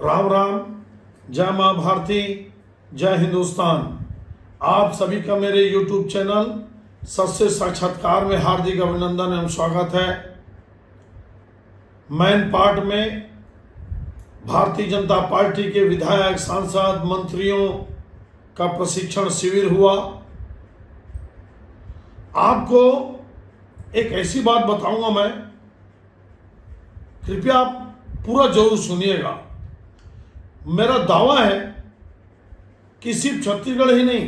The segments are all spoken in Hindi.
राम राम, जय माँ भारती, जय हिंदुस्तान। आप सभी का मेरे YouTube चैनल सत्य साक्षात्कार में हार्दिक अभिनंदन एवं स्वागत है। मेन पार्ट में भारतीय जनता पार्टी के विधायक, सांसद, मंत्रियों का प्रशिक्षण शिविर हुआ। आपको एक ऐसी बात बताऊंगा मैं, कृपया आप पूरा जरूर सुनिएगा। मेरा दावा है कि सिर्फ छत्तीसगढ़ ही नहीं,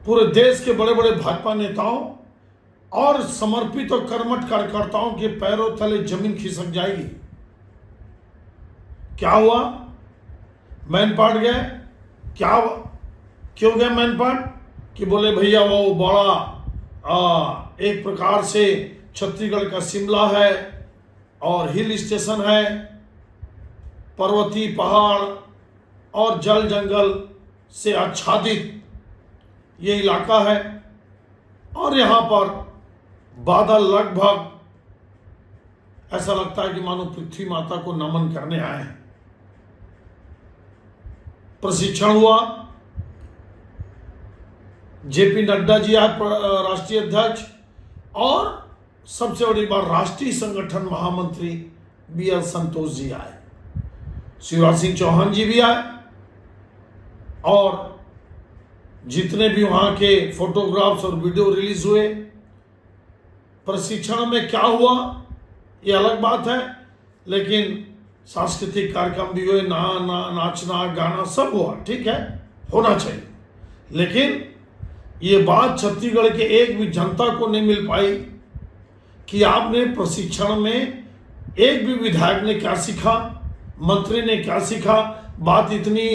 पूरे देश के बड़े बड़े भाजपा नेताओं और समर्पित और कर्मठ कार्यकर्ताओं के पैरों तले जमीन खिसक जाएगी। क्या हुआ? मैन पाट गए। क्या क्यों गए मैन पाट? कि बोले भैया वो बड़ा एक प्रकार से छत्तीसगढ़ का शिमला है और हिल स्टेशन है, पर्वतीय पहाड़ और जल जंगल से आच्छादित ये इलाका है और यहाँ पर बादल लगभग ऐसा लगता है कि मानो पृथ्वी माता को नमन करने आए हैं। प्रशिक्षण हुआ। जेपी नड्डा जी आए, राष्ट्रीय अध्यक्ष, और सबसे बड़ी बात राष्ट्रीय संगठन महामंत्री BL संतोष जी आए, शिवराज सिंह चौहान जी भी आए, और जितने भी वहां के फोटोग्राफ्स और वीडियो रिलीज हुए। प्रशिक्षण में क्या हुआ ये अलग बात है, लेकिन सांस्कृतिक कार्यक्रम भी हुए, नाचना गाना सब हुआ, ठीक है, होना चाहिए। लेकिन ये बात छत्तीसगढ़ के एक भी जनता को नहीं मिल पाई कि आपने प्रशिक्षण में एक भी विधायक ने क्या सीखा, मंत्री ने क्या सीखा। बात इतनी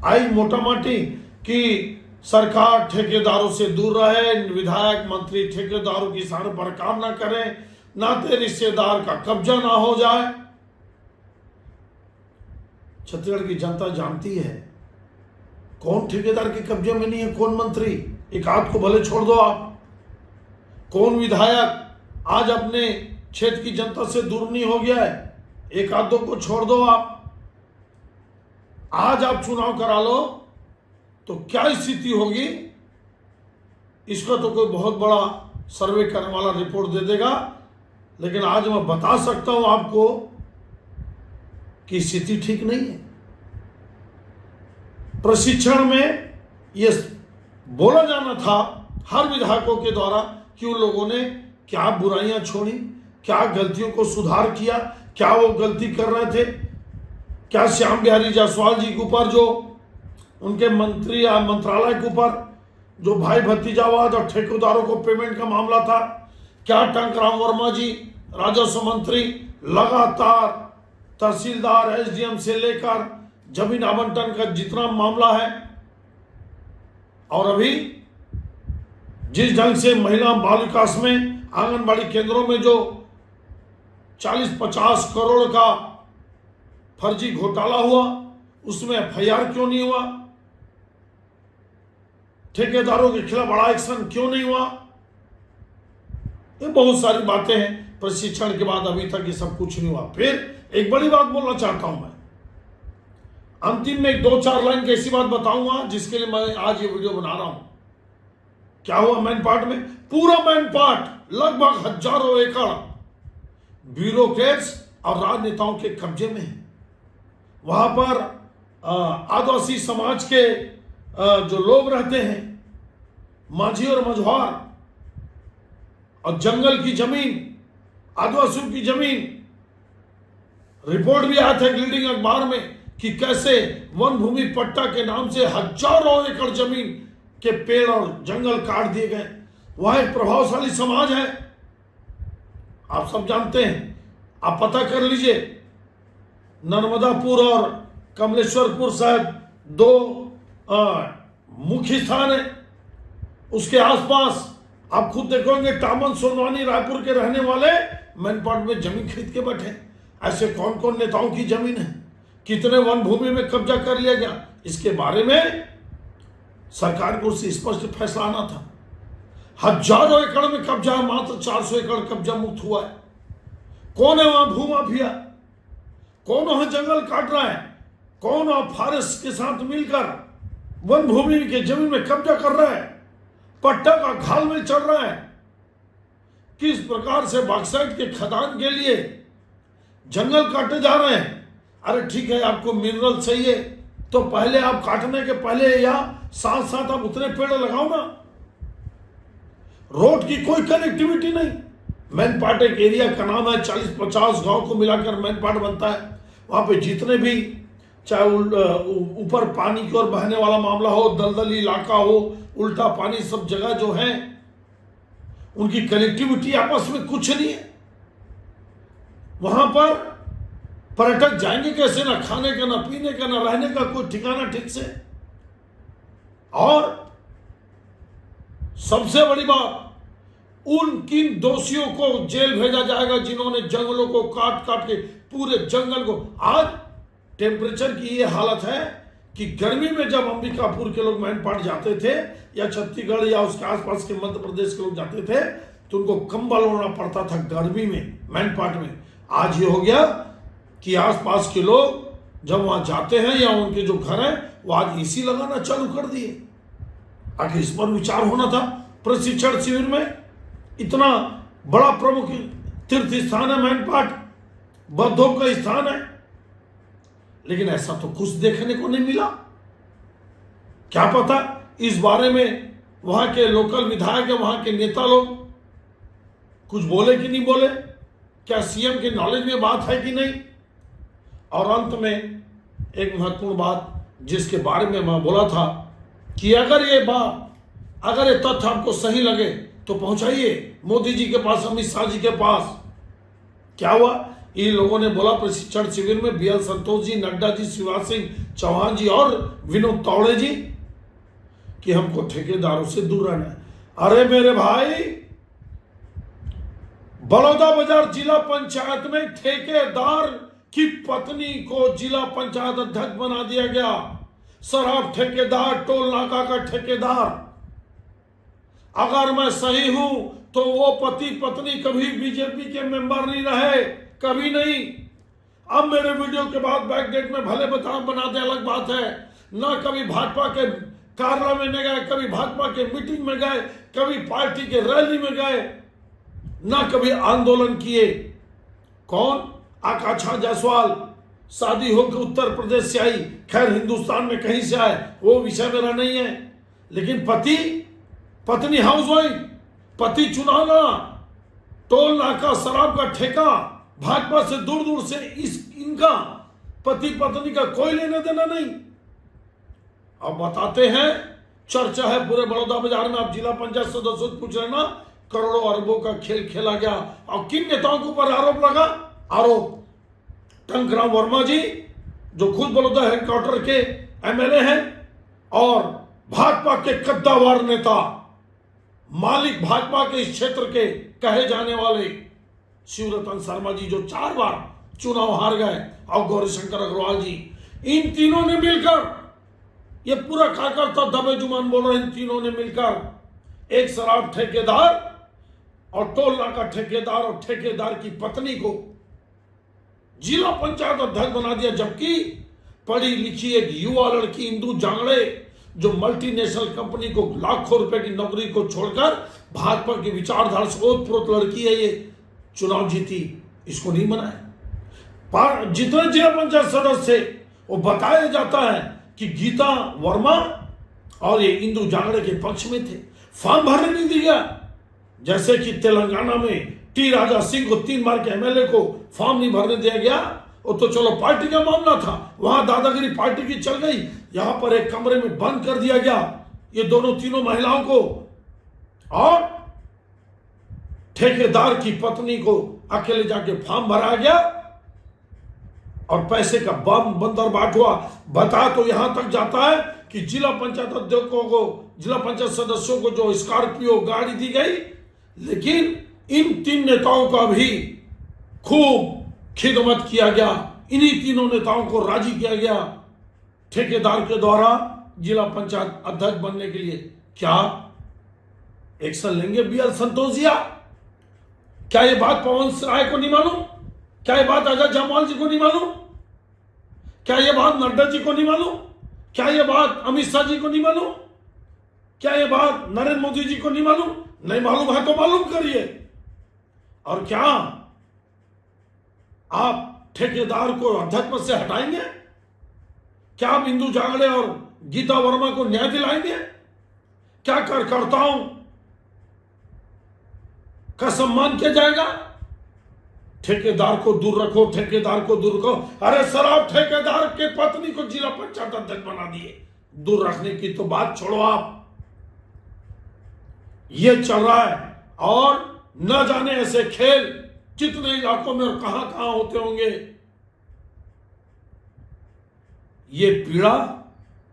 आई मोटा मोटी कि सरकार ठेकेदारों से दूर रहे, विधायक मंत्री ठेकेदारों की इशारों पर काम ना करें, नाते रिश्तेदार का कब्जा ना हो जाए। छत्तीसगढ़ की जनता जानती है कौन ठेकेदार के कब्जे में नहीं है, कौन मंत्री। एक आध को भले छोड़ दो आप, कौन विधायक आज अपने क्षेत्र की जनता से दूर नहीं हो गया है, एक आध दो को छोड़ दो आप। आज आप चुनाव करा लो तो क्या स्थिति होगी, इसका तो कोई बहुत बड़ा सर्वे करने वाला रिपोर्ट दे देगा। लेकिन आज मैं बता सकता हूं आपको कि स्थिति ठीक नहीं है। प्रशिक्षण में यह बोला जाना था हर विधायकों के द्वारा कि उन लोगों ने क्या बुराइयां छोड़ी, क्या गलतियों को सुधार किया, क्या वो गलती कर रहे थे, क्या श्याम बिहारी जायसवाल जी के ऊपर, जो उनके मंत्री या मंत्रालय के ऊपर जो भाई भतीजावाद और ठेकेदारों को पेमेंट का मामला था, क्या टंकराम वर्मा जी राजस्व मंत्री लगातार तहसीलदार SDM से लेकर जमीन आवंटन का जितना मामला है, और अभी जिस ढंग से महिला बाल विकास में आंगनबाड़ी केंद्रों में जो 40-50 करोड़ का फर्जी घोटाला हुआ, उसमें FIR क्यों नहीं हुआ, ठेकेदारों के खिलाफ बड़ा एक्शन क्यों नहीं हुआ। ये बहुत सारी बातें हैं। प्रशिक्षण के बाद अभी तक ये सब कुछ नहीं हुआ। फिर एक बड़ी बात बोलना चाहता हूं मैं, अंतिम में एक 2-4 लाइन की ऐसी बात बताऊंगा जिसके लिए मैं आज ये वीडियो बना रहा हूं। क्या हुआ मैन पार्ट में? पूरा मैन पार्ट लगभग हजारों एकड़ ब्यूरोक्रेट्स और राजनेताओं के कब्जे में है। वहां पर आदिवासी समाज के जो लोग रहते हैं, माझी और मझवार, और जंगल की जमीन, आदिवासियों की जमीन, रिपोर्ट भी आया था लीडिंग अखबार में कि कैसे वन भूमि पट्टा के नाम से हजारों एकड़ जमीन के पेड़ और जंगल काट दिए गए। वह एक प्रभावशाली समाज है, आप सब जानते हैं, आप पता कर लीजिए। नर्मदापुर और कमलेश्वरपुर शायद 2 मुख्य स्थान है। उसके आसपास आप खुद देखोगे टामन सोनवानी रायपुर के रहने वाले मैनपाट में जमीन खरीद के बैठे। ऐसे कौन कौन नेताओं की जमीन है, कितने वन भूमि में कब्जा कर लिया गया, इसके बारे में सरकार को उससे स्पष्ट फैसला आना था। हजारों एकड़ में कब्जा है, मात्र 400 एकड़ कब्जा मुक्त हुआ है। कौन है वहां भूमाफिया? कौन वहां जंगल काट रहा है, कौन वहां फॉरेस्ट के साथ मिलकर वन भूमि के जमीन में कब्जा कर रहा है, पट्टा का घाल में चढ़ रहा है, किस प्रकार से बॉक्साइट के खदान के लिए जंगल काटे जा रहे हैं। अरे ठीक है, आपको मिनरल चाहिए तो पहले आप काटने के पहले या साथ साथ आप उतने पेड़ लगाओ ना। रोड की कोई कनेक्टिविटी नहीं। मैनपाट एक एरिया का नाम है, 40-50 गांव को मिलाकर मैनपाट बनता है। वहां पे जितने भी, चाहे ऊपर पानी की ओर बहने वाला मामला हो, दलदली इलाका हो, उल्टा पानी, सब जगह जो है उनकी कनेक्टिविटी आपस में कुछ नहीं है। वहां पर पर्यटक जाएंगे कैसे? ना खाने का, ना पीने का, ना रहने का कोई ठिकाना ठीक से। और सबसे बड़ी बात, उन किन दोषियों को जेल भेजा जाएगा जिन्होंने जंगलों को काट काट के पूरे जंगल को। आज टेम्परेचर की ये हालत है कि गर्मी में जब अंबिकापुर के लोग मैनपाट जाते थे या छत्तीसगढ़ या उसके आसपास के मध्य प्रदेश के लोग जाते थे तो उनको कंबल ओढ़ना पड़ता था गर्मी में मैनपाट में। आज ये हो गया कि आसपास के लोग जब वहां जाते हैं या उनके जो घर हैं वो आज एसी लगाना चालू कर दिए। आखिर इस पर विचार होना था। प्रशिक्षण शिविर में इतना बड़ा प्रमुख तीर्थ स्थान है मैनपाट, बौद्धों का स्थान है, लेकिन ऐसा तो कुछ देखने को नहीं मिला। क्या पता इस बारे में वहां के लोकल विधायक या वहां के नेता लोग कुछ बोले कि नहीं बोले, क्या सीएम के नॉलेज में बात है कि नहीं। और अंत में एक महत्वपूर्ण बात जिसके बारे में मैं बोला था कि अगर ये तथ्य आपको सही लगे तो पहुंचाइए मोदी जी के पास, अमित शाह जी के पास। क्या हुआ? इन लोगों ने बोला प्रशिक्षण शिविर में बीएल संतोष जी, नड्डा जी, शिवराज सिंह चौहान जी और विनोद तावड़े जी कि हमको ठेकेदारों से दूर रहना है। अरे मेरे भाई, बलौदाबाजार जिला पंचायत में ठेकेदार की पत्नी को जिला पंचायत अध्यक्ष बना दिया गया। शराब ठेकेदार, टोल नाका का ठेकेदार। अगर मैं सही हूं तो वो पति पत्नी कभी बीजेपी के मेंबर नहीं रहे, कभी नहीं। अब मेरे वीडियो के बाद बैकडेट में भले बना दे, अलग बात है। ना कभी भाजपा के कार्यालय में गए, कभी भाजपा के मीटिंग में गए, कभी पार्टी के रैली में गए, ना कभी आंदोलन किए। कौन? आकांक्षा जायसवाल शादी होकर उत्तर प्रदेश से आई, खैर हिंदुस्तान में कहीं से आए वो विषय मेरा नहीं है, लेकिन पत्नी हाउसवाइफ, पति चुनाव लड़ा, टोल नाका, शराब का ठेका, भाजपा से दूर दूर से इनका पति पत्नी का कोई लेना देना नहीं। अब बताते हैं, चर्चा है पूरे बलौदाबाजार में। आप जिला पंचायत सदस्यों से पूछ रहे ना, करोड़ों अरबों का खेल खेला गया। और किन नेताओं के ऊपर आरोप लगा? टंकराम वर्मा जी जो खुद बलौदा हेडक्वार्टर के एमएलए हैं, और भाजपा के कद्दावर नेता, मालिक भाजपा के इस क्षेत्र के कहे जाने वाले शिवरतन शर्मा जी जो 4 बार चुनाव हार गए, और गौरीशंकर अग्रवाल जी, इन तीनों ने मिलकर, ये पूरा कार्यकर्ता दबे जुबान बोल रहे, इन तीनों ने मिलकर एक शराब ठेकेदार और टोल नाका ठेकेदार और ठेकेदार की पत्नी को जिला पंचायत अध्यक्ष बना दिया। जबकि पढ़ी लिखी एक युवा लड़की इंदू जांगड़े जो मल्टीनेशनल कंपनी को लाखों रुपए की नौकरी को छोड़कर भाजपा की विचारधारा से ओतप्रोत लड़की है, ये चुनाव जीती, इसको नहीं मनाया। जितने जिला पंचायत सदस्य थे वो बताया जाता है कि गीता वर्मा और ये इंदू जांगड़े के पक्ष में थे, फॉर्म भरने नहीं दिया। जैसे कि तेलंगाना में टी राजा सिंह को 3 बार के एमएलए को फॉर्म नहीं भरने दिया गया, वो तो चलो पार्टी का मामला था, वहां दादागिरी पार्टी की चल गई। यहां पर एक कमरे में बंद कर दिया गया ये तीनों महिलाओं को, और ठेकेदार की पत्नी को अकेले जाके फॉर्म भरा गया और पैसे का बंदर बाट हुआ। बता तो यहां तक जाता है कि जिला पंचायत अध्यक्षों को, जिला पंचायत सदस्यों को जो स्कॉर्पियो गाड़ी दी गई, लेकिन इन 3 नेताओं का भी खूब खिदमत किया गया। इन्हीं तीनों नेताओं को राजी किया गया ठेकेदार के द्वारा जिला पंचायत अध्यक्ष बनने के लिए। क्या एक्शन लेंगे बीएल संतोष जी? क्या ये बात पवन राय को नहीं मालूम? क्या ये बात अजय जायसवाल जी को नहीं मालूम? क्या ये बात नड्डा जी को नहीं मालूम? क्या ये बात अमित शाह जी को नहीं मालूम? क्या ये बात नरेंद्र मोदी जी को नहीं मालूम? नहीं मालूम है तो मालूम करिए। और क्या आप ठेकेदार को अध्यक्ष पद से हटाएंगे? क्या आप इंदु जांगड़े और गीता वर्मा को न्याय दिलाएंगे? क्या कार्यकर्ताओं का सम्मान किया जाएगा? ठेकेदार को दूर रखो, ठेकेदार को दूर रखो। अरे सर, आप ठेकेदार के पत्नी को जिला पंचायत अध्यक्ष बना दिए। दूर रखने की तो बात छोड़ो आप। ये चल रहा है और न जाने ऐसे खेल कितने इलाकों में और कहां कहां होते होंगे। ये पीड़ा,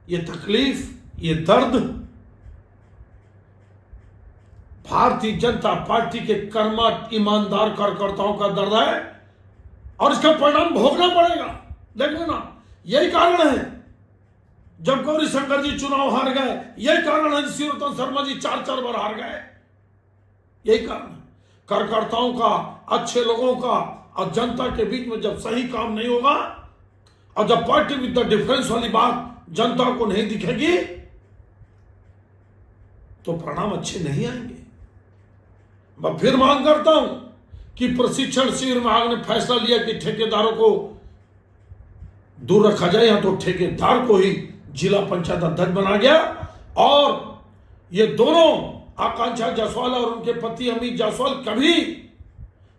ये तकलीफ, ये दर्द भारतीय जनता पार्टी के कर्मठ ईमानदार कार्यकर्ताओं का दर्द है और इसका परिणाम भोगना पड़ेगा। देखो ना, यही कारण है जब गौरी शंकर जी चुनाव हार गए, यही कारण है शिवरतन शर्मा जी 4-4 बार हार गए। यही कारण है कार्यकर्ताओं का, अच्छे लोगों का और जनता के बीच में जब सही काम नहीं होगा और जब पार्टी विद द डिफरेंस वाली बात जनता को नहीं दिखेगी तो परिणाम अच्छे नहीं आएंगे। मैं फिर मांग करता हूं कि प्रशिक्षण शिविर में आग ने फैसला लिया कि ठेकेदारों को दूर रखा जाए, या तो ठेकेदार को ही जिला पंचायत अध्यक्ष बना गया और ये दोनों आकांक्षा जायसवाल और उनके पति अमित जायसवाल कभी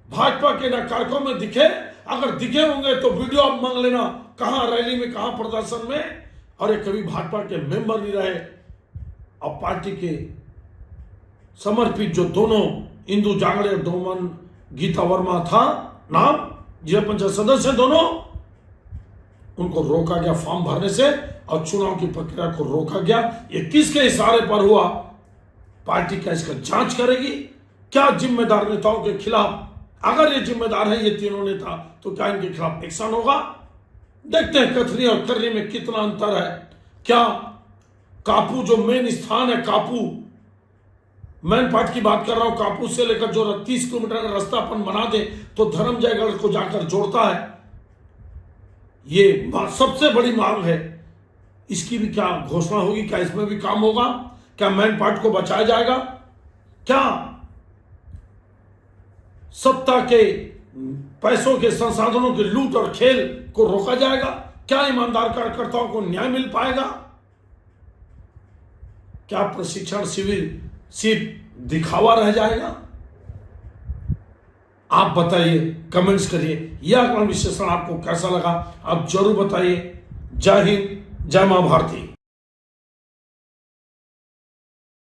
भाजपा के न कार्यक्रम में दिखे। अगर दिखे होंगे तो वीडियो आप मांग लेना, कहां रैली में, कहां प्रदर्शन में। और ये कभी भाजपा के मेंबर नहीं रहे। अब पार्टी के समर्पित जो दोनों इंदु जांगड़े और डोमन गीता वर्मा था नाम, जिला पंचायत सदस्य दोनों, उनको रोका गया फॉर्म भरने से और चुनाव की प्रक्रिया को रोका गया। ये किसके इशारे पर हुआ? पार्टी क्या इसका जांच करेगी? क्या जिम्मेदार नेताओं के खिलाफ, अगर ये जिम्मेदार है ये तीनों नेता, तो क्या इनके खिलाफ एक्शन होगा? देखते हैं कथनी और करनी में कितना अंतर है। क्या कापू जो मेन स्थान है, कापू मेन पार्ट की बात कर रहा हूं, कापू से लेकर जो 30 किलोमीटर का रास्ता अपन बना दे तो धर्मजयगढ़ को जाकर जोड़ता है, ये सबसे बड़ी मांग है। इसकी भी क्या घोषणा होगी? क्या इसमें भी काम होगा? क्या मैन पार्ट को बचाया जाएगा? क्या सत्ता के पैसों के संसाधनों के लूट और खेल को रोका जाएगा? क्या ईमानदार कार्यकर्ताओं को न्याय मिल पाएगा? क्या प्रशिक्षण शिविर सिर्फ दिखावा रह जाएगा? आप बताइए, कमेंट्स करिए। यह आकलन विश्लेषण आपको कैसा लगा आप जरूर बताइए। जय हिंद, जय मां भारती।